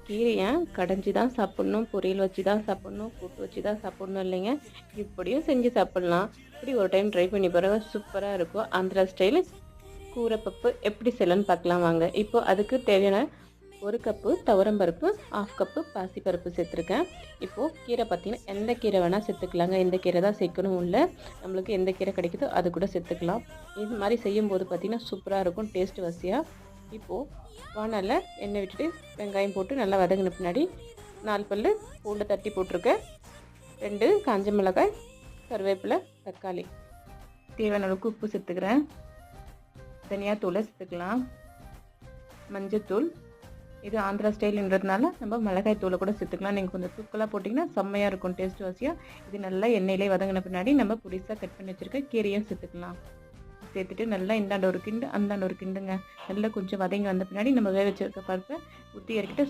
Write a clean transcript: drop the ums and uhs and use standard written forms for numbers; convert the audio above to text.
கீரைய கடைஞ்சு தான் சாப்பிட்ணும், பொரியல் வச்சு தான் சாப்பிட்ணும், கூட்டு வச்சு தான் சாப்பிட்ணும் இல்லைங்க. இப்படியும் செஞ்சு சாப்பிட்லாம். இப்படி ஒரு டைம் ட்ரை பண்ணி பாருங்க. சூப்பரா இருக்கும். ஆந்திரா ஸ்டைலு கூரப்பப்பு எப்படி செய்யலான்னு பார்க்கலாம் வாங்க. இப்போ அதுக்கு தேவையான 1 கப்பு துவரம்பருப்பு, 1/2 கப்பு பாசிப்பருப்பு சேர்த்துருக்கேன். இப்போது கீரை பார்த்தீங்கன்னா, எந்த கீரை வேணால் சேர்த்துக்கலாங்க. இந்த கீரை தான் சேர்க்கணும் இல்லை. நம்மளுக்கு எந்த கீரை கிடைக்குதோ அது கூட சேர்த்துக்கலாம். இது மாதிரி செய்யும்போது பார்த்தீங்கன்னா, சூப்பராக இருக்கும் டேஸ்ட் வசியாக. இப்போது வானல்ல எண்ணெய் விட்டுட்டு வெங்காயம் போட்டு நல்லா வதங்கின பின்னாடி 4 பல்லு பூண்டை தட்டி போட்டிருக்கேன். 2 காஞ்ச மிளகாய், கருவேப்பிலை, தக்காளி, தேவையான அளவுக்கு உப்பு சேர்த்துக்கிறேன். தனியாத்தூளை சேர்த்துக்கலாம். மஞ்சத்தூள், இது ஆந்திரா ஸ்டைலுன்றதுனால நம்ம மிளகாய் தூளை கூட சேர்த்துக்கலாம். நீங்கள் கொஞ்சம் தூக்கலாக போட்டிங்கன்னா செம்மையாக இருக்கும் டேஸ்ட் வாசியாக. இது நல்லா எண்ணெயிலே வதங்கின பின்னாடி நம்ம புதுசாக கட் பண்ணி வச்சுருக்க கீரையும் சேர்த்துக்கலாம். சேர்த்துட்டு நல்லா இந்தாண்ட ஒரு கிண்டு அந்தாண்ட ஒரு கிண்டுங்க. நல்லா கொஞ்சம் வதங்கி வந்த பின்னாடி நம்ம வேக வச்சிருக்க பருப்பை ஊற்றி இறக்கிட்டு